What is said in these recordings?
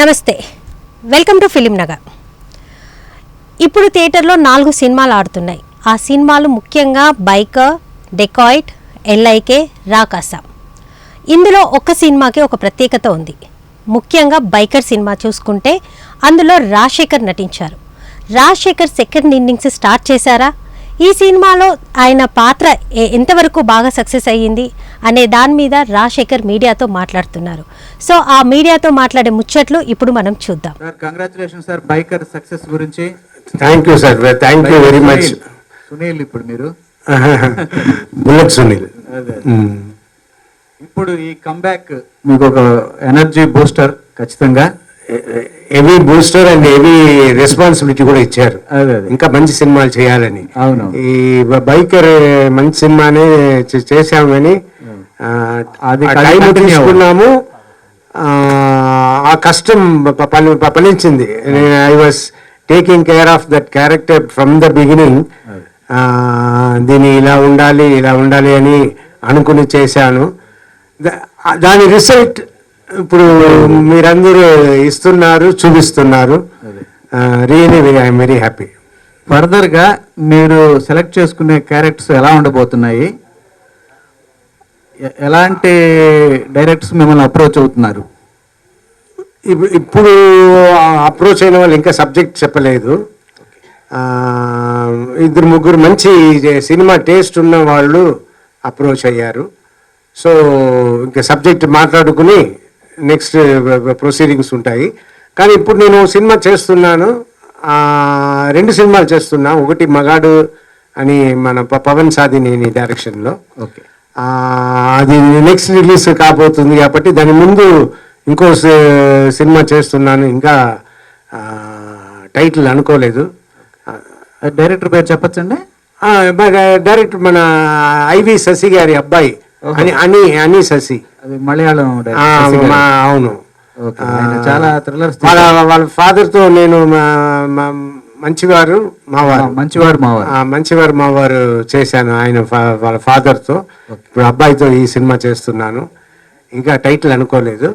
నమస్తే, welcome to film Nagar. ఇప్పుడు థియేటర్లో 4 సినిమాలు ఆడుతున్నాయి. ఆ సినిమాలు ముఖ్యంగా బైకర్, డెకాయిట్, ఎల్ఐకే, రాకాస. ఇందులో ఒక్క సినిమాకి ఒక ప్రత్యేకత ఉంది. ముఖ్యంగా బైకర్ సినిమా చూసుకుంటే అందులో రాజశేఖర్ నటించారు. రాజశేఖర్ సెకండ్ ఇన్నింగ్స్ స్టార్ట్ చేశారా? ఈ సినిమాలో ఆయన పాత్ర ఎంతవరకు బాగా సక్సెస్ అయ్యింది అనే దాని మీద రాజశేఖర్ మీడియాతో మాట్లాడుతున్నారు. సో ఆ మీడియాతో మాట్లాడే ముచ్చట్లు ఇప్పుడు మనం చూద్దాం. Sir, congratulation sir biker success గురించి. Thank you sir, thank you very much. Sunil ఇప్పుడు మీరు బుల్లెట్ సునీల్. ఇప్పుడు ఈ కంబ్యాక్ మీకు ఒక ఎనర్జీ బూస్టర్ ఖచ్చితంగా. Heavy booster and heavy responsibility కూడా ఇచ్చారు. ఇంకా మంచి సినిమాలు చేయాలని. అవును, ఈ బైకర్ మంచి సినిమానే చేశాము కానీ అది టైం తీసుకున్నాము. ఆ కష్టం ఫలించింది. I was taking care of that character from the beginning. దీన్ని ఇలా ఉండాలి అని అనుకుని చేశాను. దాని రిజల్ట్ ఇప్పుడు మీరందరూ ఇస్తున్నారు, చూపిస్తున్నారు. Really I'm very happy. Further గా మీరు సెలెక్ట్ చేసుకునే క్యారెక్టర్స్ ఎలా ఉండబోతున్నాయి? ఎలాంటి డైరెక్టర్స్ మిమ్మల్ని అప్రోచ్ అవుతున్నారు? ఇప్పుడు అప్రోచ్ అయిన వాళ్ళు ఇంకా సబ్జెక్ట్ చెప్పలేదు. 2-3 మంచి సినిమా టేస్ట్ ఉన్న వాళ్ళు అప్రోచ్ అయ్యారు. సో ఇంకా సబ్జెక్ట్ మాట్లాడుకుని నెక్స్ట్ ప్రొసీడింగ్స్ ఉంటాయి. కానీ ఇప్పుడు నేను సినిమా చేస్తున్నాను, 2 సినిమాలు చేస్తున్నా. ఒకటి మగాడు అని మన పవన్ సాధినేని డైరెక్షన్లో. ఓకే, అది నెక్స్ట్ రిలీజ్ కాబోతుంది కాబట్టి దాని ముందు ఇంకో సినిమా చేస్తున్నాను. ఇంకా టైటిల్ అనుకోలేదు. డైరెక్టర్ పేరు చెప్పచ్చండి? డైరెక్టర్ మన ఐవి శశి గారి అబ్బాయి అని శశి. అది మలయాళం. అవును, చాలా థ్రిల్లర్స్. వాళ్ళ ఫాదర్ తో నేను మంచివారు మావారు చేశాను ఆయన వాళ్ళ ఫాదర్ తో. ఇప్పుడు అబ్బాయితో ఈ సినిమా చేస్తున్నాను. ఇంకా టైటిల్ అనుకోలేదు.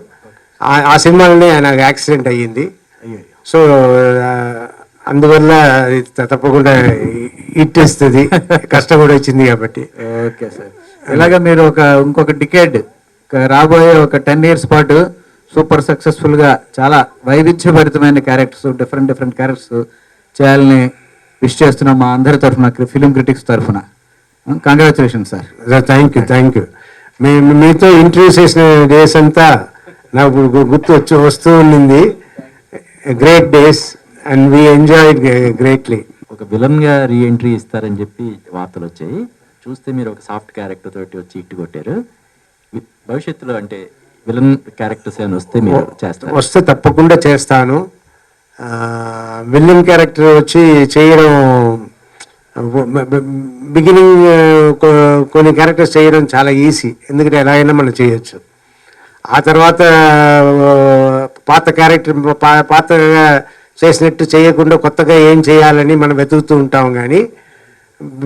ఆ సినిమాలోనే నాకు యాక్సిడెంట్ అయ్యింది. సో అందువల్ల తప్పకుండా హిట్ వస్తుంది. కష్టం కూడా వచ్చింది కాబట్టి. ఓకే సార్, ఇలాగ మీరు ఇంకొక డికేడ్ రాబోయే ఒక 10 years పాటు సూపర్ సక్సెస్ఫుల్ గా చాలా వైవిధ్యభరితమైన క్యారెక్టర్స్, డిఫరెంట్ క్యారెక్టర్స్ చేయాలని విష్ చేస్తున్నాం మా అందరి తరఫున, ఫిలిం క్రిటిక్స్ తరఫున. Congratulation sir. Thank you. మీతో ఇంటర్వ్యూ చేసిన డేస్ అంతా నాకు వస్తూ ఉండింది. Great days and we enjoyed greatly. ఒక విలన్ గా రీ ఎంట్రీ ఇస్తారని చెప్పి వార్తలు వచ్చాయి. చూస్తే మీరు ఒక సాఫ్ట్ క్యారెక్టర్ తోటి వచ్చి ఇట్టు కొట్టారు. భవిష్యత్తులో అంటే విలన్ క్యారెక్టర్స్ ఏమైనా వస్తే మీరు చేస్తారు? వస్తే తప్పకుండా చేస్తాను. విలన్ క్యారెక్టర్ వచ్చి చేయడం, బిగినింగ్ కొన్ని క్యారెక్టర్స్ చేయడం చాలా ఈజీ. ఎందుకంటే ఎలా అయినా మనం చేయొచ్చు. ఆ తర్వాత పాత క్యారెక్టర్ పాతగా చేసినట్టు చేయకుండా కొత్తగా ఏం చేయాలని మనం వెతుకుతూ ఉంటాం. కానీ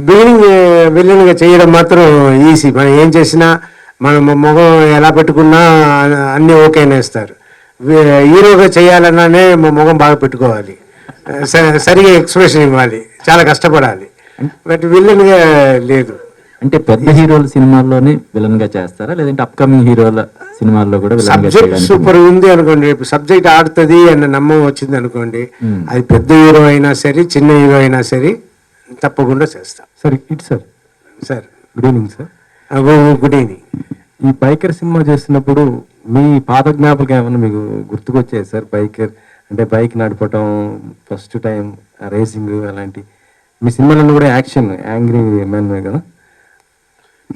బిగినింగ్ విలన్గా చేయడం మాత్రం ఈజీ. మనం ఏం చేసినా మన మొహం ఎలా పెట్టుకున్నా అన్నీ ఓకేనేస్తారు. హీరోగా చేయాలన్నానే మొహం బాగా పెట్టుకోవాలి, సరిగా ఎక్స్ప్రెషన్ ఇవ్వాలి, చాలా కష్టపడాలి. బట్ విలన్గా లేదు. అంటే పెద్ద హీరోల సినిమాల్లోనే విలన్ గా చేస్తారా, లేదంటే అప్కమింగ్ హీరోల సినిమాల్లో కూడా? సబ్జెక్ట్ సూపర్ ఉంది అనుకోండి, సబ్జెక్ట్ ఆడుతుంది అన్న నమ్మకం వచ్చింది అనుకోండి, అది పెద్ద హీరో అయినా సరే చిన్న హీరో అయినా సరే తప్పకుండా చేస్తాం. Sir sir good evening sir. Good evening. ఈ బైకర్ సినిమా చేస్తున్నప్పుడు మీ పాత జ్ఞాపకం ఏమన్నా మీకు గుర్తుకొచ్చాయి సార్? బైకర్ అంటే బైక్ నడపటం, ఫస్ట్ టైం రేసింగ్, అలాంటి మీ సినిమాలను కూడా యాక్షన్, యాంగ్రీ మ్యాన్ కదా.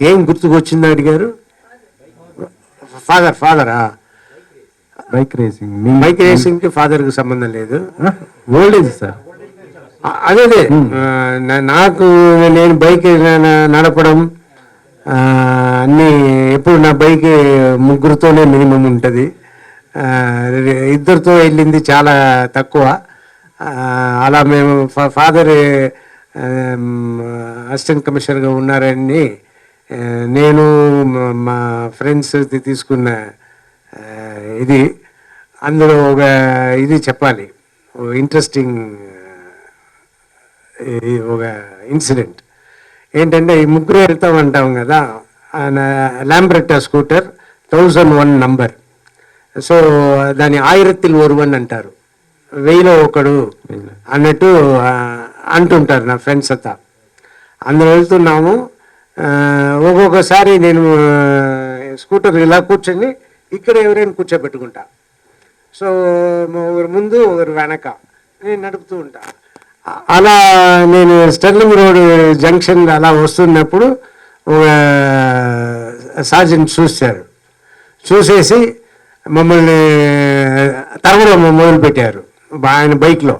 ఏం గుర్తుకొచ్చింది అడిగారు? ఫాదరా? Bike racing. బైక్ రేసింగ్ కి ఫాదర్ కి సంబంధం లేదు. Old age sir. అదే నాకు నేను బైక్ నడపడం అన్నీ ఎప్పుడు నా బైక్ 3తోనే మినిమం ఉంటుంది. 2తో వెళ్ళింది చాలా తక్కువ. అలా మేము ఫాదర్ అసిస్టెంట్ కమిషనర్గా ఉన్నారని నేను మా ఫ్రెండ్స్ తీసుకున్న ఇది అందులో ఒక ఇది చెప్పాలి, ఇంట్రెస్టింగ్ ఒక ఇన్సిడెంట్ ఏంటంటే, ఈ ముగ్గురు వెళ్తామంటాం కదా, ల్యాంబ్రెట్టా స్కూటర్ 1001 నంబర్. సో దాని ఆయిరత్తిల్ ఒరువన్ అంటారు, 1000లో ఒకడు అన్నట్టు అంటుంటారు నా ఫ్రెండ్స్ అంతా. అందులో వెళ్తున్నాము. ఒక్కొక్కసారి నేను స్కూటర్ ఇలా కూర్చొని ఇక్కడ ఎవరైనా కూర్చోబెట్టుకుంటా. సో ఒకరు ముందు ఒకరు వెనక నేను నడుపుతూ ఉంటా. అలా నేను స్టెర్లింగ్ రోడ్ జంక్షన్ అలా వస్తున్నప్పుడు సార్జెంట్ చూసేసి మమ్మల్ని తరవడం మొదలుపెట్టారు ఆయన బైక్లో.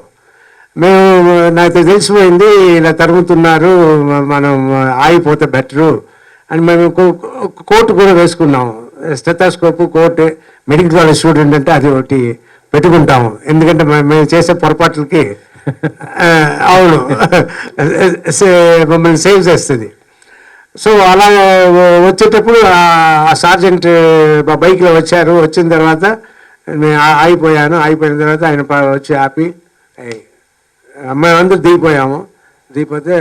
మేము నాకు తెలిసిపోయింది ఇలా తరుగుతున్నారు, మనం ఆగిపోతే బెటరు అని మేము కోట్ కూడా వేసుకున్నాము. Stethoscope, coat, medical college student అంటే అది ఒకటి పెట్టుకుంటాము, ఎందుకంటే మేము చేసే పొరపాట్లకి అవును మమ్మల్ని సేవ్ చేస్తుంది. సో అలా వచ్చేటప్పుడు ఆ సార్జెంట్ మా బైక్లో వచ్చారు. వచ్చిన తర్వాత నేను అయిపోయిన తర్వాత ఆయన వచ్చి ఆపి, అమ్మాయి అందరూ దిగిపోతే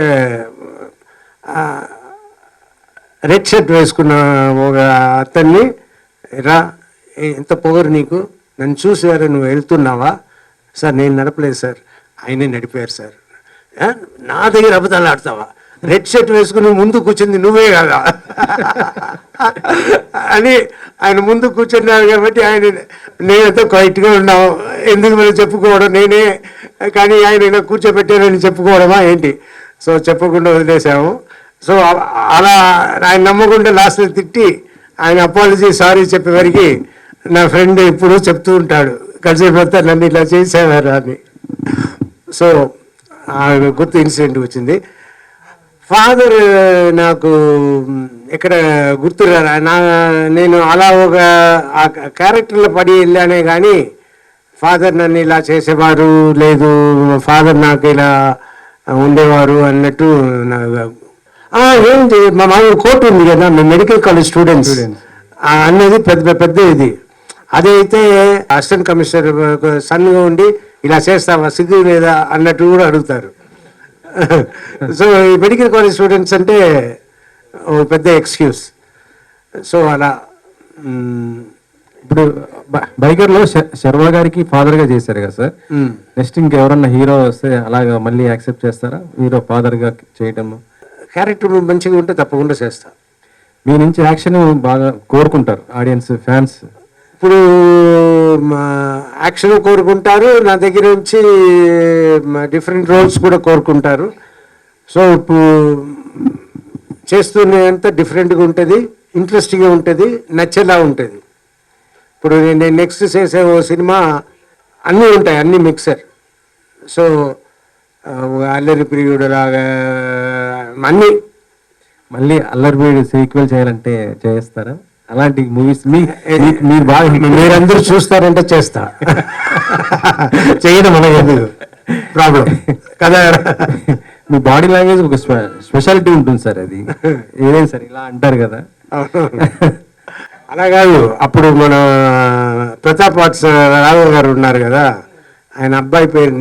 రెడ్ షర్ట్ వేసుకున్న ఒక అతన్ని, రా ఎంత పొగరు నీకు, నన్ను చూసారు, నువ్వు వెళ్తున్నావా? సార్ నేను నడపలేదు సార్, ఆయనే నడిపారు సార్. నా దగ్గర అబద్ధాలు ఆడతావా? రెడ్ షర్ట్ వేసుకుని ముందు కూర్చుంది నువ్వే కదా అని ఆయన ముందు కూర్చున్నారు కాబట్టి నేనంతా క్వైట్గా ఉన్నాము. ఎందుకు మనం చెప్పుకోవడం, నేనే కానీ ఆయన ఇలా కూర్చోబెట్టారని చెప్పుకోవడమా ఏంటి? సో చెప్పకుండా వదిలేసాము. సో అలా ఆయన నమ్మకుండా లాస్ట్లో తిట్టి ఆయన అపాలజీ సారీ చెప్పేవారికి నా ఫ్రెండ్ ఎప్పుడూ చెప్తూ ఉంటాడు, కలిసిపోతే నన్ను ఇలా చేసేవారు అని. సో గుర్తు ఇన్సిడెంట్ వచ్చింది. ఫాదర్ నాకు ఎక్కడ గుర్తురా, నేను అలా ఒక ఆ క్యారెక్టర్లో పడి వెళ్ళానే కానీ ఫాదర్ నన్ను ఇలా చేసేవారు లేదు, ఫాదర్ నాకు ఇలా ఉండేవారు అన్నట్టు ఏంటి. మా మామూలు కోర్టు ఉంది కదా, మేము మెడికల్ కాలేజ్ స్టూడెంట్స్ అన్నది పెద్ద ఇది. అదైతే అసిస్టెంట్ కమిషనర్ సన్గా ఉండి ఇలా చేస్తావా, సిగ్గు లేదా అన్నట్టు కూడా అడుగుతారు. సో ఈ మెడికల్ కాలేజ్ స్టూడెంట్స్ అంటే పెద్ద ఎక్స్క్యూజ్. సో అలా ఇప్పుడు బైకర్లో శర్వా గారికి ఫాదర్గా చేశారు కదా సార్, నెక్స్ట్ ఇంకెవరన్నా హీరో వస్తే అలాగా మళ్ళీ యాక్సెప్ట్ చేస్తారా? హీరో ఫాదర్గా చేయటం క్యారెక్టర్ మంచిగా ఉంటే తప్పకుండా చేస్తా. మీ నుంచి యాక్షన్ బాగా కోరుకుంటారు ఆడియన్స్, ఫ్యాన్స్. ఇప్పుడు యాక్షన్ కోరుకుంటారు, నా దగ్గర నుంచి డిఫరెంట్ రోల్స్ కూడా కోరుకుంటారు. సో ఇప్పుడు చేస్తున్నంత డిఫరెంట్గా ఉంటుంది, ఇంట్రెస్టింగ్గా ఉంటుంది, నచ్చేలా ఉంటుంది. ఇప్పుడు నేను నెక్స్ట్ చేసే ఓ సినిమా అన్నీ ఉంటాయి, అన్నీ మిక్సర్. సో అల్లరి ప్రియుడు లాగా అన్నీ. మళ్ళీ అల్లరి ప్రియుడు సీక్వెల్ చేయాలంటే చేస్తారా? అలాంటి మూవీస్ మీరు బాగా మీరందరూ చూస్తారంటే చేస్తా, చేయడం మనకి ప్రాబ్లం కదా. మీ బాడీ లాంగ్వేజ్ ఒక స్పెషాలిటీ ఉంటుంది సార్, అది ఏదైనా సార్ ఇలా అంటారు కదా. అలా కాదు, అప్పుడు మన ప్రతాప్ రాఘవ్ గారు ఉన్నారు కదా, ఆయన అబ్బాయి పేరు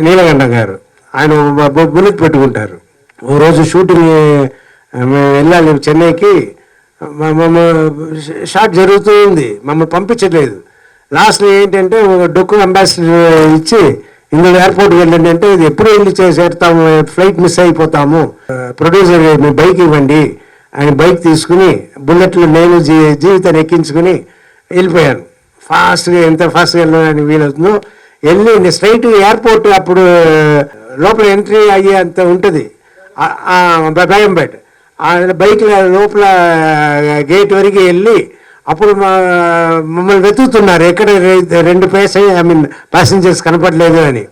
నీలకంఠ గారు. ఆయన బుల్లెట్ పెట్టుకుంటారు. ఓ రోజు షూటింగ్ మేము వెళ్ళాలి చెన్నైకి, షాట్ జరుగుతూ ఉంది, మమ్మల్ని పంపించలేదు. లాస్ట్లో ఏంటంటే ఒక డొక్కు అంబాసిడర్ ఇచ్చి ఇందులో ఎయిర్పోర్ట్కి వెళ్ళండి అంటే, ఇది ఎప్పుడు వెళ్ళి చేసేస్తాము, ఫ్లైట్ మిస్ అయిపోతాము, ప్రొడ్యూసర్ మీ బైక్ ఇవ్వండి. ఆయన బైక్ తీసుకుని బుల్లెట్లు నేను జీవితాన్ని ఎక్కించుకుని వెళ్ళిపోయాను. ఫాస్ట్గా ఎంత ఫాస్ట్గా వెళ్ళడానికి వీలవుతుందో వెళ్ళి స్ట్రైట్ ఎయిర్పోర్ట్. అప్పుడు లోపల ఎంట్రీ అయ్యే అంత ఉంటుంది బేగంపేట. ఆ బైక్ లోపల గేట్ వరకు వెళ్ళి అప్పుడు మమ్మల్ని వెతుకుతున్నారు, ఎక్కడ 2 ప్యాసింజర్స్ కనపడలేదు అని.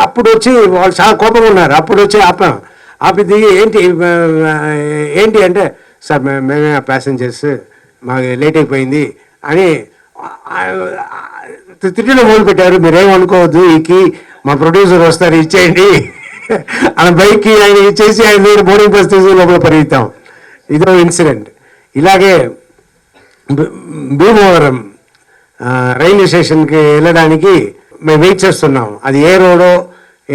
అప్పుడు వచ్చి వాళ్ళు చాలా కోపంగా ఉన్నారు. అప్పుడు వచ్చి ఆపి దిగి ఏంటి అంటే, సార్ మేమే ప్యాసింజర్స్, మాకు లేట్ అయిపోయింది అని తిట్టడం మొదలుపెట్టారు. మీరేమనుకోవద్దు, మా ప్రొడ్యూసర్ వస్తారు, ఇచ్చేయండి. ఆయన బైక్కి ఆయన ఇచ్చేసి ఆయన బోర్డింగ్ బస్ తీసి లోపల పరిగెత్తాం. ఇదో ఇన్సిడెంట్. ఇలాగే భీమవరం రైల్వే స్టేషన్కి వెళ్ళడానికి మేము వెయిట్ చేస్తున్నాం. అది ఏ రోడో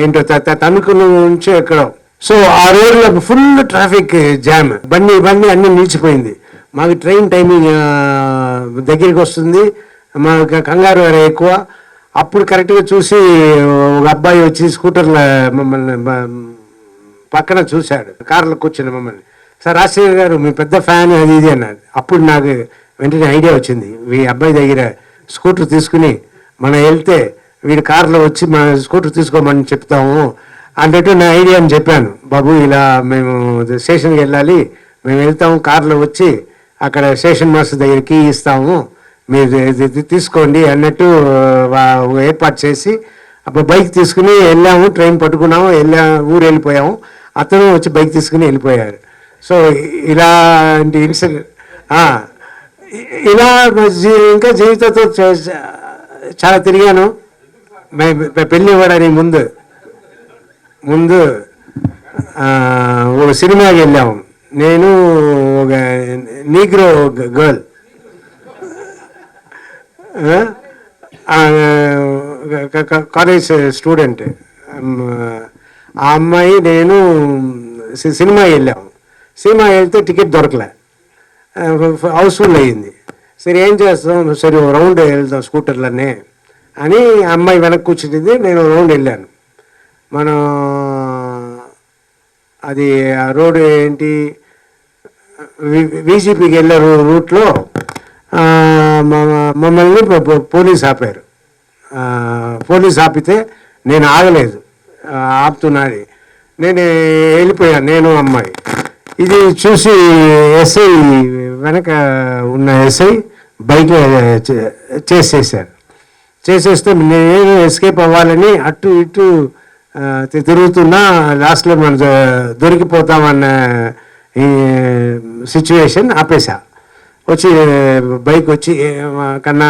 ఏంటో తణుకు నుంచి ఎక్కడో. సో ఆ రోడ్లో ఫుల్ ట్రాఫిక్ జామ్, బండి అన్నీ నిలిచిపోయింది. మాకు ట్రైన్ టైమింగ్ దగ్గరికి వస్తుంది, మాకు కంగారు వేరే ఎక్కువ. అప్పుడు కరెక్ట్గా చూసి ఒక అబ్బాయి వచ్చి స్కూటర్లో మమ్మల్ని పక్కన చూశాడు, కార్లో కూర్చుని మమ్మల్ని. సార్ రాజశేఖర్ గారు మీ పెద్ద ఫ్యాన్ అది ఇది అన్నాడు. అప్పుడు నాకు వెంటనే ఐడియా వచ్చింది, ఈ అబ్బాయి దగ్గర స్కూటర్ తీసుకుని మనం వెళ్తే వీడి కార్లో వచ్చి మన స్కూటర్ తీసుకోమని చెప్తాము అన్నట్టు నా ఐడియా అని చెప్పాను. బాబు ఇలా మేము స్టేషన్కి వెళ్ళాలి, మేము వెళ్తాము, కార్లో వచ్చి అక్కడ స్టేషన్ మాస్టర్ దగ్గర కీ ఇస్తాము, మీరు తీసుకోండి అన్నట్టు ఏర్పాటు చేసి అప్పుడు బైక్ తీసుకుని వెళ్ళాము. ట్రైన్ పట్టుకున్నాము, ఊరు వెళ్ళిపోయాము. అతను వచ్చి బైక్ తీసుకుని వెళ్ళిపోయారు. సో ఇలాంటి ఇన్సిడెంట్ ఇలా ఇంకా జీవితంతో చాలా తిరిగాను. పెళ్ళి ఇవ్వడానికి ముందు ఒక సినిమాకి వెళ్ళాము. నేను ఒక నీగ్రో గర్ల్, కాలేజ్ స్టూడెంట్, ఆ అమ్మాయి నేను సినిమా వెళ్ళాము. సినిమా వెళ్తే టికెట్ దొరకలే, హౌస్ఫుల్ అయ్యింది. సరే ఏం చేస్తాం, సరే రౌండ్ వెళ్దాం స్కూటర్లనే అని అమ్మాయి వెనక్కి కూర్చుంది, నేను రౌండ్ వెళ్ళాను. మనం అది ఆ రోడ్ ఏంటి వీజీపీకి వెళ్ళే రూట్లో మమ్మల్ని పోలీస్ ఆపారు. పోలీస్ ఆపితే నేను ఆగలేదు, ఆపుతున్నది, నేను వెళ్ళిపోయాను, నేను అమ్మాయి. ఇది చూసి ఎస్ఐ, వెనక ఉన్న ఎస్ఐ బైక్ చేసేస్తే నేను ఎస్కేప్ అవ్వాలని అటు ఇటు తిరుగుతున్నా. లాస్ట్లో మనం దొరికిపోతామన్న ఈ సిచ్యువేషన్ ఆపేసా. వచ్చి బైక్ వచ్చి కన్నా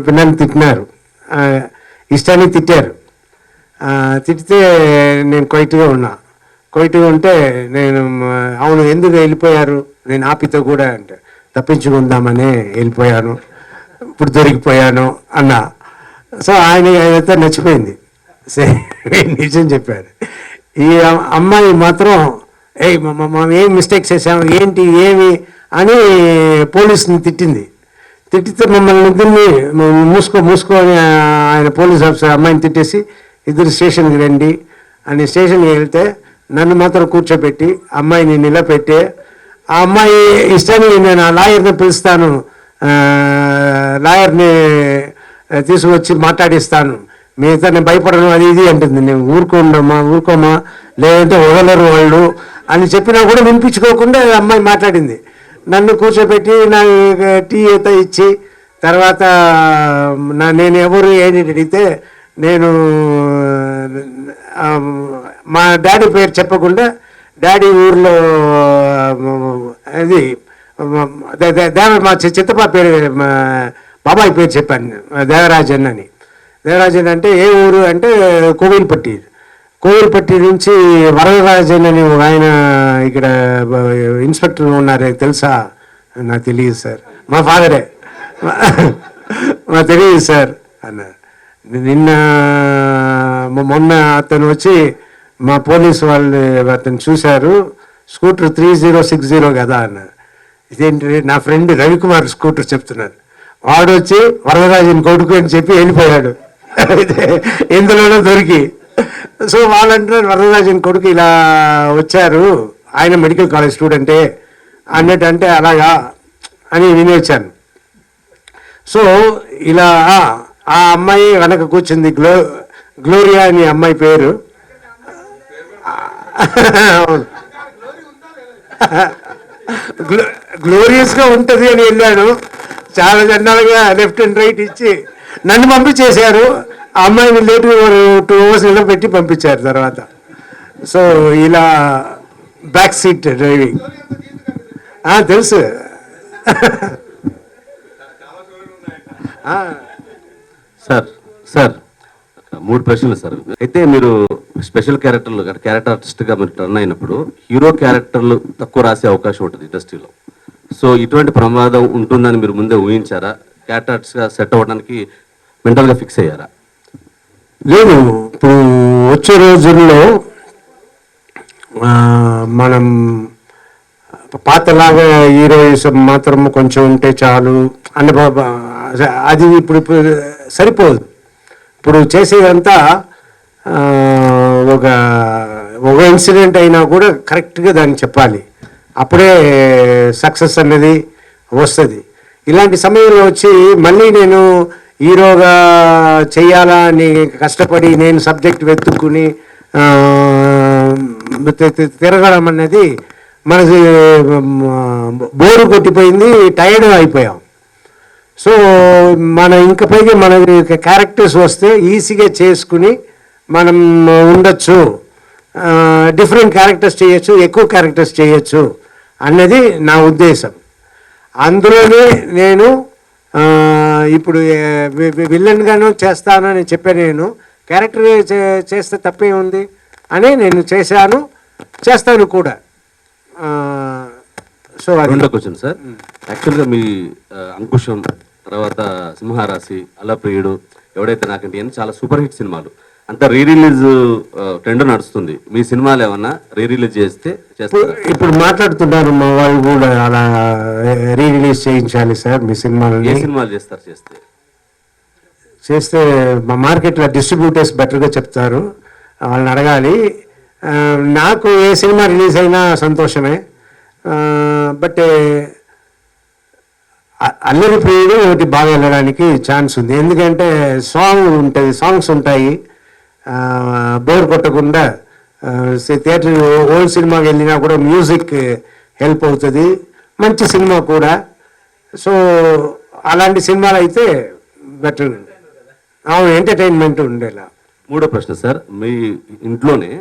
పిల్లల్ని తిట్టినారు, ఇష్టాన్ని తిట్టారు. తిట్టితే నేను క్వైట్గా ఉంటే నేను అవును ఎందుకు వెళ్ళిపోయారు, నేను ఆపితో కూడా అంటే తప్పించుకుందామని వెళ్ళిపోయాను, ఇప్పుడు దొరికిపోయాను అన్న. సో ఆయనతో నచ్చిపోయింది, నిజం చెప్పారు. ఈ అమ్మాయి మాత్రం మనం ఏం మిస్టేక్స్ చేసాము ఏంటి ఏమి అని పోలీసుని తిట్టితే మమ్మల్ని ఇద్దరిని మూసుకో అని ఆయన పోలీస్ ఆఫీసర్ అమ్మాయిని తిట్టేసి ఇద్దరు స్టేషన్కి రండి అని స్టేషన్కి వెళ్తే నన్ను మాత్రం కూర్చోబెట్టి అమ్మాయిని నిలబెట్టి, ఆ అమ్మాయి ఇష్టాన్ని నేను ఆ లాయర్ని పిలుస్తాను, లాయర్ని తీసుకొచ్చి మాట్లాడిస్తాను, మిగతా నేను భయపడను అది ఇది అంటుంది. నేను ఊరుకోమా లేదంటే వదలరు వాళ్ళు అని చెప్పినా కూడా వినిపించుకోకుండా అమ్మాయి మాట్లాడింది. నన్ను కూర్చోబెట్టి నాకు టీ అయితే ఇచ్చి తర్వాత నేను ఎవరు ఏంటి అడిగితే నేను మా డాడీ పేరు చెప్పకుండా డాడీ ఊర్లో అది మా చిత్తప్ప పేరు బాబాయ్ పేరు చెప్పాను, దేవరాజన్ అని. దేవరాజన్ అంటే ఏ ఊరు అంటే కోవిల్పట్టి నుంచి వరదరాజన్ అని ఆయన ఇక్కడ ఇన్స్పెక్టర్ ఉన్నారు, తెలుసా? నాకు తెలియదు సార్, మా ఫాదరే, నాకు తెలియదు సార్ అన్నారు. మొన్న అతను వచ్చి మా పోలీసు వాళ్ళు అతను చూశారు, స్కూటర్ 3060 కదా అన్నారు. ఇదేంటి నా ఫ్రెండ్ రవికుమార్ స్కూటర్ చెప్తున్నారు, వాడు వచ్చి వరదరాజన్ కొడుకు అని చెప్పి వెళ్ళిపోయాడు ఎందులోనో దొరికి. సో వాళ్ళంటున్నారు వరదరాజన్ కొడుకు ఇలా వచ్చారు, ఆయన మెడికల్ కాలేజ్ స్టూడెంటే అన్నట్టు, అంటే అలాగా అని వినేచ్చాను. సో ఇలా ఆ అమ్మాయి వెనక కూర్చుంది, గ్లోరియా అని అమ్మాయి పేరు. గ్లోరియస్గా ఉంటుంది అని వెళ్ళాను, చాలా జెండాలుగా లెఫ్ట్ అండ్ రైట్ ఇచ్చి నన్ను పంపించేశారు. ఆ అమ్మాయిని లేటు 2 hours నిలబెట్టి పంపించారు తర్వాత. సో ఇలా బ్యాక్ సీట్ డ్రైవింగ్ తెలుసు. సార్ 3 ప్రశ్నలు సార్. అయితే మీరు స్పెషల్ క్యారెక్టర్ ఆర్టిస్ట్గా మీరు టర్న్ అయినప్పుడు హీరో క్యారెక్టర్లు తక్కువ రాసే అవకాశం ఉంటుంది ఇండస్ట్రీలో. సో ఇటువంటి ప్రమాదం ఉంటుందని మీరు ముందే ఊహించారా? క్యారెక్టర్స్గా సెట్ అవ్వడానికి మెంటల్గా ఫిక్స్ అయ్యారా? లేదు, ఇప్పుడు వచ్చే రోజుల్లో మనం పాతలాగా హీరోయిజం మాత్రం కొంచెం ఉంటే చాలు అని అది ఇప్పుడు సరిపోదు. ఇప్పుడు చేసేదంతా ఒక ఒక ఇన్సిడెంట్ అయినా కూడా కరెక్ట్గా దాన్ని చెప్పాలి, అప్పుడే సక్సెస్ అనేది వస్తుంది. ఇలాంటి సమయంలో వచ్చి మళ్ళీ నేను హీరోగా చెయ్యాలా అని కష్టపడి నేను సబ్జెక్ట్ వెతుక్కుని తిరగడం అనేది మనకి బోరు కొట్టిపోయింది, టైర్డ్ అయిపోయాం. సో ఇంక పైగా మనకి క్యారెక్టర్స్ వస్తే ఈజీగా చేసుకుని మనం ఉండొచ్చు, డిఫరెంట్ క్యారెక్టర్స్ చేయొచ్చు, ఎక్కువ క్యారెక్టర్స్ చేయొచ్చు అన్నది నా ఉద్దేశం. అందులోనే నేను ఇప్పుడు విలన్గాను చేస్తానని చెప్పాను. నేను క్యారెక్టర్ చేస్తే తప్పే ఉంది అని నేను చేస్తాను కూడా. సో రెండో క్వశ్చన్ సార్, యాక్చువల్గా మీ అంకుశం, తర్వాత సింహరాశి, అలప్రియుడు, ఎవడైతే నాకంటే అని చాలా సూపర్ హిట్ సినిమాలు, అంతా రీ రిలీజ్ ట్రెండ్ నడుస్తుంది. మీ సినిమాలు ఏమన్నా రీ రిలీజ్ చేస్తే చేస్తారా? ఇప్పుడు మాట్లాడుతున్నారు మా వాళ్ళు కూడా అలా రీ రిలీజ్ చేయించాలి సార్ మీ సినిమాలు. ఏ సినిమాలు చేస్తారు? చేస్తే మా మార్కెట్లో డిస్ట్రిబ్యూటర్స్ బెటర్గా చెప్తారు, వాళ్ళని అడగాలి. నాకు ఏ సినిమా రిలీజ్ అయినా సంతోషమే. బట్ అల్లరి ప్రియుడు ఒకటి బాగా వెళ్ళడానికి ఛాన్స్ ఉంది, ఎందుకంటే సాంగ్స్ ఉంటాయి, బోర్ కొట్టకుండా. థియేటర్ ఓల్డ్ సినిమాకి వెళ్ళినా కూడా మ్యూజిక్ హెల్ప్ అవుతుంది, మంచి సినిమా కూడా. సో అలాంటి సినిమాలు అయితే బెటర్, అవును, ఎంటర్టైన్మెంట్ ఉండేలా. మూడో ప్రశ్న సార్, మీ ఇంట్లోనే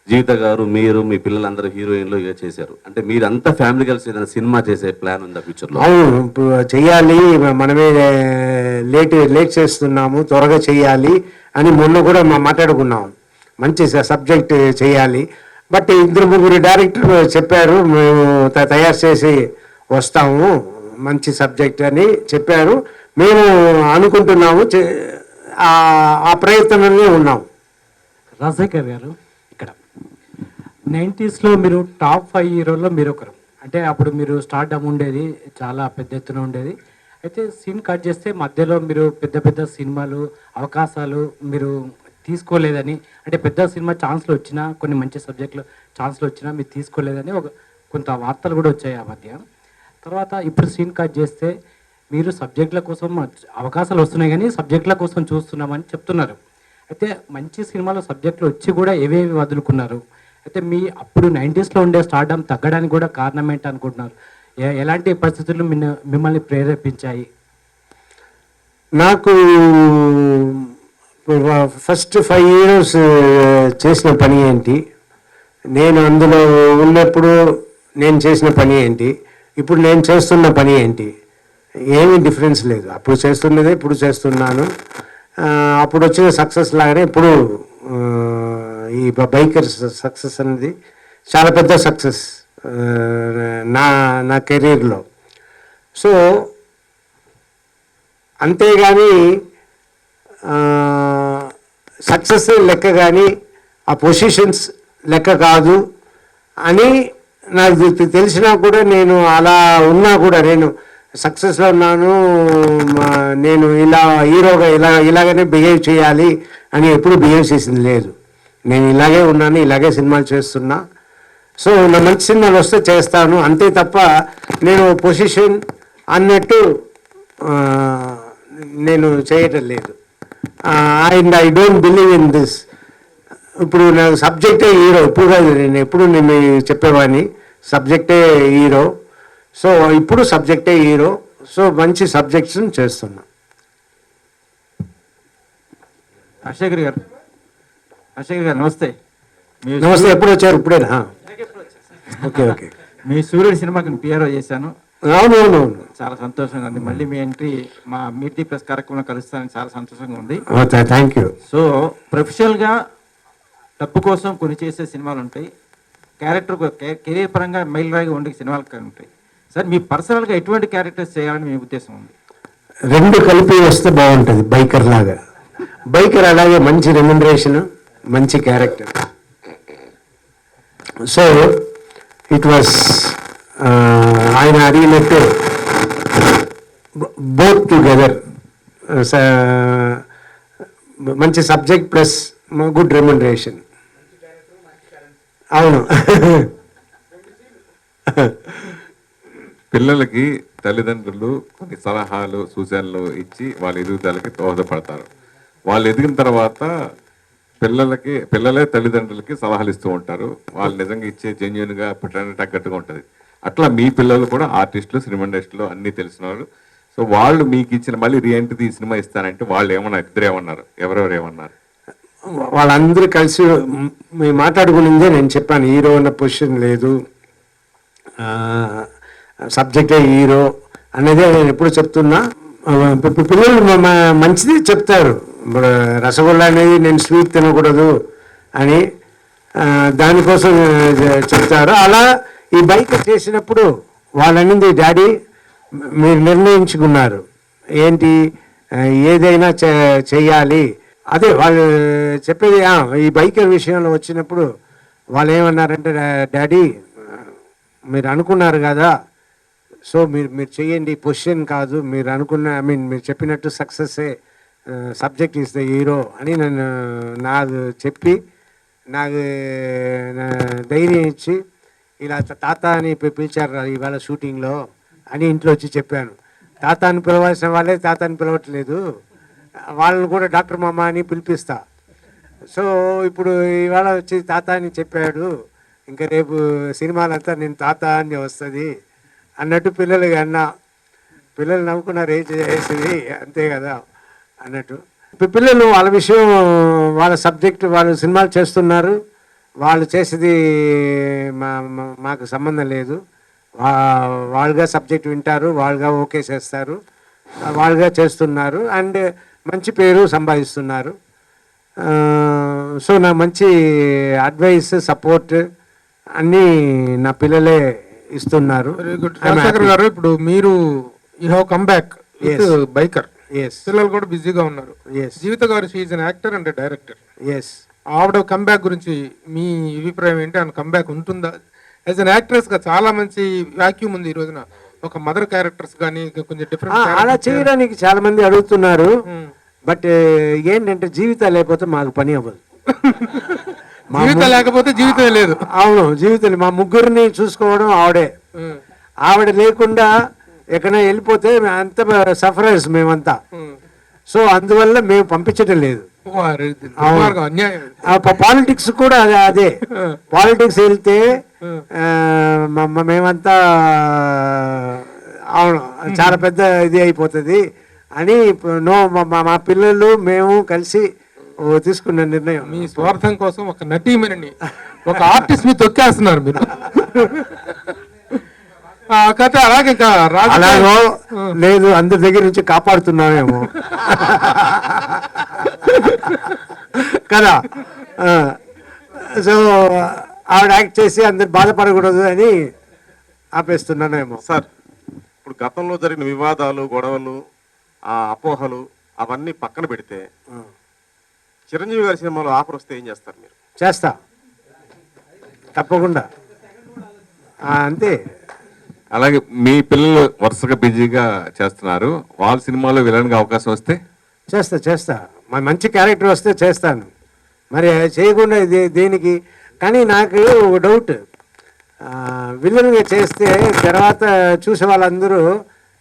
జీవిత గారు, మీరు, మీ పిల్లలందరూ హీరోయిన్లు ఇక చేశారు అంటే మీరంతా ఫ్యామిలీ కలిసి ఏదైనా సినిమా చేసే ప్లాన్ ఉందా ఫ్యూచర్లో? అవును, ఇప్పుడు చెయ్యాలి, మనమే లేట్ చేస్తున్నాము, త్వరగా చెయ్యాలి అని మొన్న కూడా మాట్లాడుకున్నాం. మంచి సబ్జెక్ట్ చేయాలి. బట్ 2-3 డైరెక్టర్ చెప్పారు, మేము తయారు చేసి వస్తాము, మంచి సబ్జెక్ట్ అని చెప్పారు. మేము అనుకుంటున్నాము, ఆ ప్రయత్నంలోనే ఉన్నాం. రాజశేఖర్ గారు, ఇక్కడ 90స్లో మీరు టాప్ 5 హీరోల్లో మీరు ఒకరు. అంటే అప్పుడు మీరు స్టార్డమ్ ఉండేది, చాలా పెద్ద ఎత్తున ఉండేది. అయితే సీన్ కట్ చేస్తే మధ్యలో మీరు పెద్ద సినిమాలు అవకాశాలు మీరు తీసుకోలేదని, అంటే పెద్ద సినిమా ఛాన్స్లు వచ్చినా, కొన్ని మంచి సబ్జెక్టులు ఛాన్స్లు వచ్చినా మీరు తీసుకోలేదని కొంత వార్తలు కూడా వచ్చాయి ఆ మధ్య. తర్వాత ఇప్పుడు సీన్ కట్ చేస్తే మీరు సబ్జెక్టుల కోసం అవకాశాలు వస్తున్నాయి కానీ సబ్జెక్టుల కోసం చూస్తున్నామని చెప్తున్నారు. అయితే మంచి సినిమాలో సబ్జెక్టులు వచ్చి కూడా ఏవేవి వదులుకున్నారు? అయితే మీ అప్పుడు 90స్లో ఉండే స్టార్డమ్ తగ్గడానికి కూడా కారణం ఏంటి అనుకుంటున్నారు? ఎలాంటి పరిస్థితులు మిమ్మల్ని ప్రేరేపించాయి? నాకు ఫస్ట్ 5 years చేసిన పని ఏంటి, నేను అందులో ఉన్నప్పుడు నేను చేసిన పని ఏంటి, ఇప్పుడు నేను చేస్తున్న పని ఏంటి, ఏమీ డిఫరెన్స్ లేదు. అప్పుడు చేస్తున్నదే ఇప్పుడు చేస్తున్నాను. అప్పుడు వచ్చిన సక్సెస్ లాగానే ఇప్పుడు ఈ బైకర్ సక్సెస్ అనేది చాలా పెద్ద సక్సెస్ నా కెరీర్లో. సో అంతేగాని సక్సెస్ లెక్క కానీ ఆ పొజిషన్స్ లెక్క కాదు అని నాకు తెలిసినా కూడా, నేను అలా ఉన్నా కూడా, నేను సక్సెస్లో ఉన్నాను, నేను ఇలా హీరోగా ఇలాగనే బిహేవ్ చేయాలి అని ఎప్పుడు బిహేవ్ చేసింది లేదు. నేను ఇలాగే ఉన్నాను, ఇలాగే సినిమాలు చేస్తున్నా. సో నా మంచి సినిమాలు వస్తే చేస్తాను, అంతే తప్ప నేను పొజిషన్ అన్నట్టు నేను చేయటం లేదు. And I don't believe in this. ఇప్పుడు నాకు సబ్జెక్టే హీరో, ఇప్పుడు కాదు, నేను ఎప్పుడు నేను చెప్పేవాడిని సబ్జెక్టే హీరో. సో ఇప్పుడు సబ్జెక్టే హీరో. సో మంచి సబ్జెక్ట్స్ చేస్తున్నా. రాజశేఖర్ గారు నమస్తే. నమస్తే, ఎప్పుడు వచ్చారు? ఇప్పుడేనా? ఓకే. మీ సూర్యుడి సినిమాకి పిఆర్ఓ చేశాను. అవును. చాలా సంతోషంగా ఉంది. మళ్ళీ మీ ఎంట్రీ మా మీట్ ది ప్రెస్ కార్యక్రమంలో కలుస్తానని చాలా సంతోషంగా ఉంది. Thank you. సో ప్రొఫెషనల్గా డబ్బు కోసం కొన్ని చేసే సినిమాలు ఉంటాయి, క్యారెక్టర్ కెరీర్ పరంగా మైల్ రాయిగా ఉండే సినిమాలు ఉంటాయి. సార్ మీ పర్సనల్గా ఎటువంటి క్యారెక్టర్స్ చేయాలని మీ ఉద్దేశం ఉంది? రెండు కలిపి వస్తే బాగుంటుంది, బైకర్ లాగా. బైకర్ అలాగే మంచి రెమ్యునరేషన్, మంచి క్యారెక్టర్. సో ఇట్ వాస్ ఆయన అడిగినట్టు బోత్ టుగెదర్, మంచి సబ్జెక్ట్ ప్లస్ గుడ్ రెమ్యునరేషన్. అవును. పిల్లలకి తల్లిదండ్రులు కొన్ని సలహాలు సూచనలు ఇచ్చి వాళ్ళ ఎదుగుదలకి దోహదపడతారు. వాళ్ళు ఎదిగిన తర్వాత పిల్లలే తల్లిదండ్రులకి సలహాలు ఇస్తూ ఉంటారు. వాళ్ళు నిజంగా ఇచ్చే జెన్యున్గా పుట్టడానికి తగ్గట్టుగా ఉంటుంది. అట్లా మీ పిల్లలు కూడా ఆర్టిస్టులు, సినిమా ఇండస్ట్రీలో అన్నీ తెలిసిన వాళ్ళు. సో వాళ్ళు మీకు ఇచ్చిన మళ్ళీ రీఎంట్రీ సినిమా ఇస్తానంటే వాళ్ళు ఏమన్నారు? ఇద్దరు ఏమన్నారు? ఎవరెవరు ఏమన్నారు? వాళ్ళందరూ కలిసి మేము మాట్లాడుకునిందే నేను చెప్పాను, హీరో అన్న పొజిషన్ లేదు, సబ్జెక్టే హీరో అనేదే నేను ఎప్పుడు చెప్తున్నా. పిల్లలు మంచిది చెప్తారు. ఇప్పుడు రసగుల్లా అనేది నేను స్వీట్ తినకూడదు అని దానికోసం చెప్తారు. అలా ఈ బైక్ చేసినప్పుడు వాళ్ళనింది, డాడీ మీరు నిర్ణయించుకున్నారు ఏంటి, ఏదైనా చెయ్యాలి. అదే వాళ్ళు చెప్పేది. ఈ బైకర్ విషయంలో వచ్చినప్పుడు వాళ్ళు ఏమన్నారంటే, డాడీ మీరు అనుకున్నారు కదా, సో మీరు చెయ్యండి, పొజిషన్ కాదు, మీరు అనుకున్న మీరు చెప్పినట్టు సక్సెస్సే, సబ్జెక్ట్ ఈస్ ద హీరో అని నాకు చెప్పి నాకు ధైర్యం ఇచ్చి, ఇలా తాత అని పిలిచారు ఇవాళ షూటింగ్లో అని ఇంట్లో వచ్చి చెప్పాను. తాత అని పిలవాల్సిన వాళ్ళే తాత అని పిలవట్లేదు, వాళ్ళని కూడా డాక్టర్ మామ అని పిలిపిస్తా. సో ఇప్పుడు ఇవాళ వచ్చి తాత అని చెప్పాడు, ఇంకా రేపు సినిమాలంతా నేను తాత అని వస్తుంది అన్నట్టు పిల్లలకి అన్నా. పిల్లలు నవ్వుకున్నారు, ఏం చేసేది అంతే కదా అన్నట్టు. పిల్లలు వాళ్ళ విషయం, వాళ్ళ సబ్జెక్ట్, వాళ్ళు సినిమాలు చేస్తున్నారు, వాళ్ళు చేసేది మాకు సంబంధం లేదు. వాళ్ళుగా సబ్జెక్ట్ వింటారు, వాళ్ళుగా ఓకే చేస్తారు, వాళ్ళుగా చేస్తున్నారు అండ్ మంచి పేరు సంపాదిస్తున్నారు. సో నా మంచి అడ్వైస్, సపోర్ట్ అన్నీ నా పిల్లలే ఇస్తున్నారు. Very good. రాజశేఖర్ గారు, ఇప్పుడు మీరు you have come back with biker. పిల్లలు కూడా బిజీగా ఉన్నారు. జీవిత గారు she is an actor and director. ఆవిడ కమ్బ్యాక్ గురించి మీ అభిప్రాయం ఏంటి? ఆమె కమ్బ్యాక్ ఉంటుందా? యాజ్ అన్ యాక్ట్రెస్ గా చాలా మంచి వాక్యూమ్ ఉంది ఈ రోజున. ఒక మదర్ క్యారెక్టర్స్ కానీ కొంచెం డిఫరెంట్ అలా చేయడానికి చాలా మంది అడుగుతున్నారు. బట్ ఏంటంటే జీవితం లేకపోతే మాకు పని అవ్వదు. జీవితం లేకపోతే జీవితం లేదు. అవును, జీవితం. మా ముగ్గురిని చూసుకోవడం ఆవిడే. ఆవిడ లేకుండా ఎక్కడైనా వెళ్ళిపోతే అంత సఫరర్స్ మేమంతా. సో అందువల్ల మేము పంపించడం లేదు. పాలిటిక్స్ కూడా అదే. పాలిటిక్స్ వెళ్తే మేమంతా అవును చాలా పెద్ద ఇది అయిపోతుంది అని మా పిల్లలు మేము కలిసి తీసుకున్న నిర్ణయం. మీ స్వార్థం కోసం ఒక నటీమణిని, ఒక ఆర్టిస్ట్ ని తొక్కేస్తున్నారు మీరు. కథ అలాగే అలాగో లేదు, అందరి దగ్గర నుంచి కాపాడుతున్నామేమో కదా. సో ఆవిడ యాక్ట్ చేసి అందరు బాధపడకూడదు అని ఆపేస్తున్నానేమో. సార్, ఇప్పుడు గతంలో జరిగిన వివాదాలు, గొడవలు, ఆ అపోహలు అవన్నీ పక్కన పెడితే చిరంజీవి గారి సినిమాలో ఆఫర్ వస్తే ఏం చేస్తారు మీరు? చేస్తా, తప్పకుండా. అంతే. అలాగే మీ పిల్లలు వరుసగా బిజీగా చేస్తున్నారు, వాళ్ళ సినిమాలో విలన్గా అవకాశం వస్తే? చేస్తా. మంచి క్యారెక్టర్ వస్తే చేస్తాను, మరి చేయకుండా దేనికి. కానీ నాకు డౌట్, విలన్గా చేస్తే తర్వాత చూసే వాళ్ళందరూ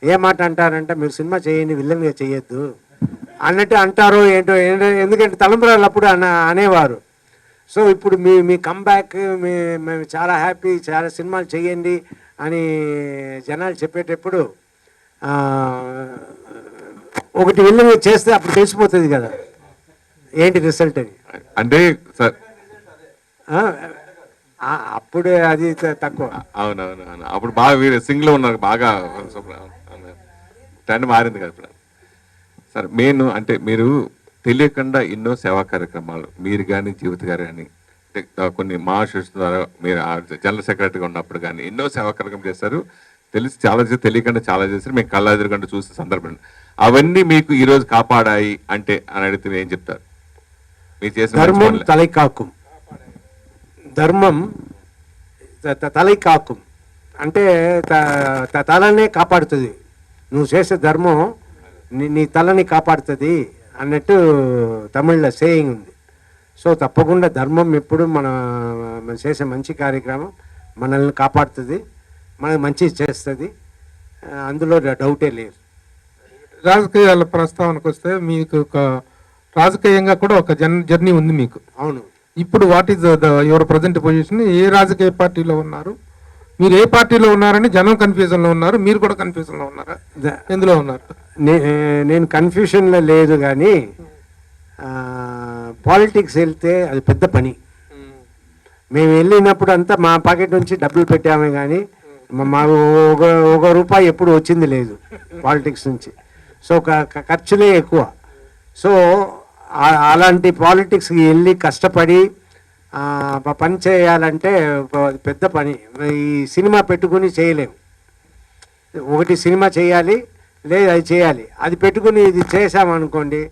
ఏ మాట అంటారంటే, మీరు సినిమా చేయండి, విలన్గా చేయొద్దు అన్నట్టు అంటారో ఏంటో. ఎందుకంటే తలంబరాలు అప్పుడు అనేవారు. సో ఇప్పుడు మీ కంబ్యాక్, మేము చాలా హ్యాపీ, చాలా సినిమాలు చేయండి అని జనాలు చెప్పేటప్పుడు ఒకటి విలన్గా చేస్తే అప్పుడు తెలిసిపోతుంది కదా ఏంటి రిజల్ట్ అని. అంటే సార్ అప్పుడు అది తక్కువ. అవునవును, అప్పుడు బాగా వీరు సింగ్లో ఉన్నారు, బాగా ట్రెండ్ మారింది కదా ఇప్పుడు. సార్ మెయిన్ అంటే మీరు తెలియకుండా ఎన్నో సేవా కార్యక్రమాలు, మీరు కానీ జీవిత గారు కానీ కొన్ని మహాశిష్యు ద్వారా మీరు జనరల్ సెక్రటరీగా ఉన్నప్పుడు కానీ ఎన్నో సేవా కార్యక్రమం చేశారు. తెలిసి చాలా చేసి తెలియకుండా చాలా చేశారు, మేము కళ్ళ ఎదురుకుండా చూసే సందర్భం. అవన్నీ మీకు ఈ రోజు కాపాడాయి అంటే అని అడిగితే మీరు ఏం చెప్తారు? మీరు చేసిన మంచి ధర్మం పనులే. తలై కాக்கும், ధర్మం తలై కాக்கும் అంటే తలనే కాపాడుతుంది. నువ్వు చేసే ధర్మం నీ తలని కాపాడుతుంది అన్నట్టు తమిళ్లో సేయింగ్ ఉంది. సో తప్పకుండా ధర్మం ఎప్పుడు మనం చేసే మంచి కార్యక్రమం మనల్ని కాపాడుతుంది, మనకి మంచి చేస్తుంది, అందులో డౌటే లేదు. రాజకీయాల ప్రస్తావనకు వస్తే మీకు ఒక రాజకీయంగా కూడా ఒక జర్నీ ఉంది మీకు. అవును. ఇప్పుడు what is your present position? ఏ రాజకీయ పార్టీలో ఉన్నారు? మీరు ఏ పార్టీలో ఉన్నారని జనం కన్ఫ్యూజన్లో ఉన్నారు, మీరు కూడా కన్ఫ్యూజన్లో ఉన్నారా? ఎందులో ఉన్నారు? నేను కన్ఫ్యూషన్లో లేదు, కానీ పాలిటిక్స్ వెళ్తే అది పెద్ద పని. మేము వెళ్ళినప్పుడు అంతా మా పాకెట్ నుంచి డబ్బులు పెట్టామే, కానీ మాకు ఒక రూపాయి ఎప్పుడు వచ్చింది లేదు పాలిటిక్స్ నుంచి. సో ఖర్చులే ఎక్కువ. సో అలాంటి పాలిటిక్స్కి వెళ్ళి కష్టపడి పని చేయాలంటే పెద్ద పని. ఈ సినిమా పెట్టుకుని చేయలేము. ఒకటి సినిమా చేయాలి, లేదు అది చేయాలి. అది పెట్టుకుని ఇది చేసామనుకోండి,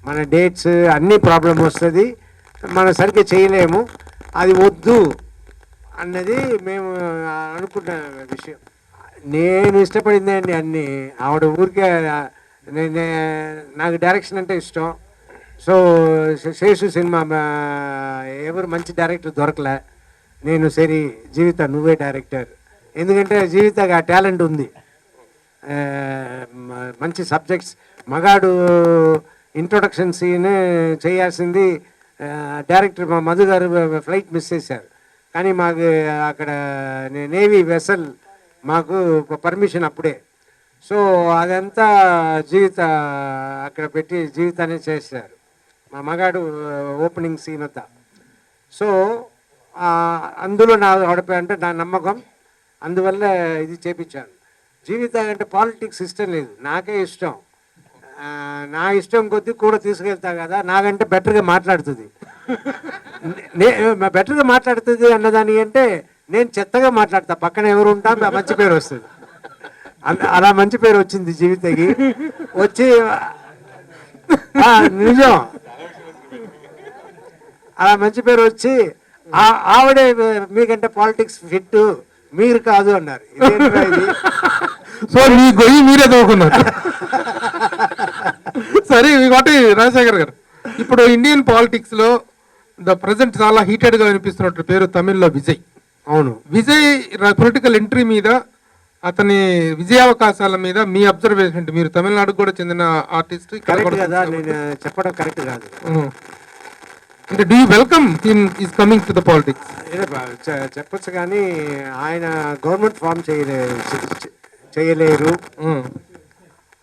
మన డేట్స్ అన్నీ ప్రాబ్లం వస్తుంది, మనం సరిగ్గా చేయలేము. అది వద్దు అన్నది మేము అనుకున్న విషయం. నేను ఇష్టపడిందే అండి అన్నీ. ఆవిడ ఊరికే నాకు డైరెక్షన్ అంటే ఇష్టం. సో శేషు సినిమా ఎవరు మంచి డైరెక్టర్ దొరకలే. నేను సరే జీవిత నువ్వే డైరెక్టర్, ఎందుకంటే జీవితగా టాలెంట్ ఉంది, మంచి సబ్జెక్ట్స్. మగాడు ఇంట్రొడక్షన్ సీన్ చేయాల్సింది డైరెక్టర్ మా మధు గారు ఫ్లైట్ మిస్ చేశారు, కానీ మాకు అక్కడ నేవీ వెసల్ మాకు పర్మిషన్ అప్పుడే. సో అదంతా జీవిత అక్కడ పెట్టి జీవితాన్ని చేశారు, మా మగాడు ఓపెనింగ్ సీన్ అంతా. సో అందులో నా అంటే నా నమ్మకం, అందువల్ల ఇది చేపించాను. జీవిత అంటే పాలిటిక్స్ ఇష్టం లేదు, నాకే ఇష్టం. నా ఇష్టం కొద్దీ కూడా తీసుకెళ్తా కదా, నాకంటే బెటర్గా మాట్లాడుతుంది. బెటర్గా మాట్లాడుతుంది అన్నదాని అంటే నేను చెత్తగా మాట్లాడతా, పక్కన ఎవరు ఉంటా మంచి పేరు వస్తుంది. అలా మంచి పేరు వచ్చింది జీవితకి. వచ్చి నిజం అలా మంచి పేరు వచ్చి ఆవిడే మీకంటే పాలిటిక్స్ ఫిట్, మీరు కాదు అన్నారు. ఇది సో మీ గొయ్యి మీరే తవ్వుకున్నారు. సరే ఇంకోటి రాజశేఖర్ గారు, ఇప్పుడు ఇండియన్ పాలిటిక్స్ లో ప్రజెంట్ చాలా హీటెడ్ గా వినిపిస్తున్నట్టు పేరు తమిళ్లో విజయ్. అవును. విజయ్ పొలిటికల్ ఎంట్రీ మీద, అతని విజయావకాశాల మీద మీ అబ్జర్వేషన్. మీరు తమిళనాడుకు కూడా చెందిన ఆర్టిస్ట్. కరెక్ట్ కదా, నేను చెప్పడం కరెక్ట్ కాదు. అంటే do you welcome him is coming to the politics? చెప్పచ్చు, కానీ ఆయన గవర్నమెంట్ ఫామ్ చేయలేరు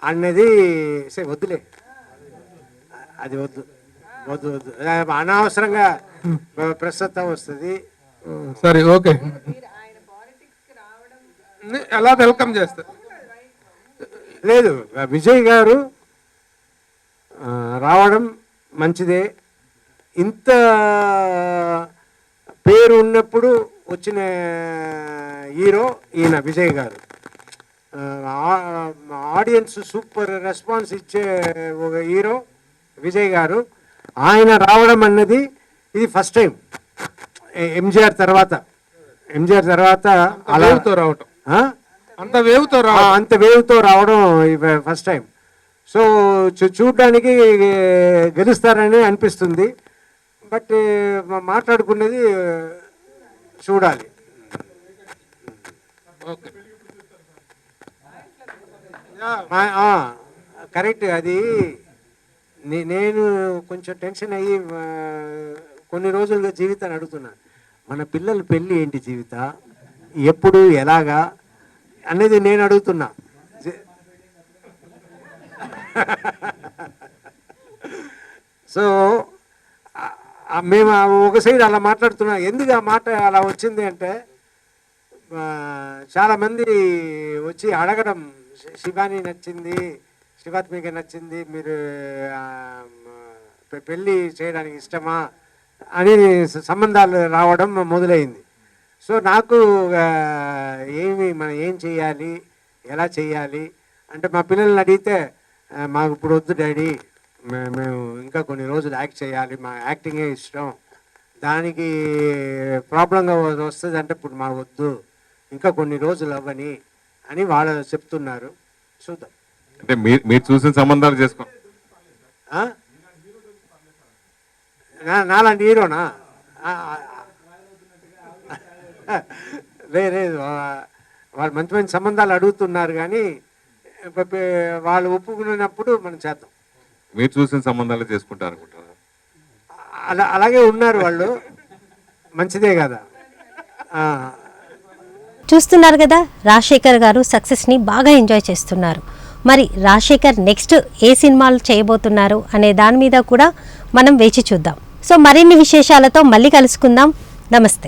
అన్నది వద్దులే, అది వద్దు వద్దు వద్దు, అనవసరంగా ప్రస్తుతం వస్తుంది. సరే ఓకే, ఎలా వెల్కమ్ చేస్తారు? లేదు, విజయ్ గారు రావడం మంచిదే. ఇంత పేరు ఉన్నప్పుడు వచ్చిన హీరో ఈయన విజయ్ గారు. ఆడియన్స్ సూపర్ రెస్పాన్స్ ఇచ్చే ఒక హీరో విజయ్ గారు. ఆయన రావడం అన్నది ఇది ఫస్ట్ టైం. ఎంజీఆర్ తర్వాత అలా రావటం, అంత వేవ్తో రావడం ఫస్ట్ టైం. సో చూడ్డానికి గెలుస్తారని అనిపిస్తుంది, బట్ మాట్లాడుకున్నది చూడాలి. కరెక్ట్. అది నేను కొంచెం టెన్షన్ అయ్యి కొన్ని రోజులుగా జీవితాన్ని అడుగుతున్నాను, మన పిల్లల పెళ్ళి ఏంటి జీవిత, ఎప్పుడు ఎలాగా అనేది నేను అడుగుతున్నా. సో మేము ఒక సైడ్ అలా మాట్లాడుతున్నాం. ఎందుకు ఆ మాట అలా వచ్చింది అంటే, చాలామంది వచ్చి అడగడం, శివాని నచ్చింది, శివాత్మిక నచ్చింది, మీరు పెళ్ళి చేయడానికి ఇష్టమా అని సంబంధాలు రావడం మొదలైంది. సో నాకు మనం ఏం చేయాలి, ఎలా చేయాలి అంటే మా పిల్లల్ని అడిగితే మాకు ఇప్పుడు వద్దు డాడీ, మేము ఇంకా కొన్ని రోజులు యాక్ట్ చేయాలి, మా యాక్టింగే ఇష్టం, దానికి ప్రాబ్లంగా వస్తుంది అంటే ఇప్పుడు మా వద్దు, ఇంకా కొన్ని రోజులు అవ్వని అని వాళ్ళు చెప్తున్నారు. చూద్దాం. అంటే మీరు చూసిన సంబంధాలు చేసుకో నాలాంటి హీరోనా? లేదు, వాళ్ళు మంచి మంచి సంబంధాలు అడుగుతున్నారు, కానీ వాళ్ళు ఒప్పుకున్నప్పుడు మనం చేద్దాం. మీరు చూసిన సంబంధాలు చేసుకుంటారు అనుకుంటారా? అలాగే ఉన్నారు వాళ్ళు, మంచిదే కదా. చూస్తున్నారు కదా, రాజశేఖర్ గారు సక్సెస్ని బాగా ఎంజాయ్ చేస్తున్నారు. మరి రాజశేఖర్ నెక్స్ట్ ఏ సినిమాలు చేయబోతున్నారు అనే దాని మీద కూడా మనం వేచి చూద్దాం. సో మరిన్ని విశేషాలతో మళ్ళీ కలుసుకుందాం. నమస్తే.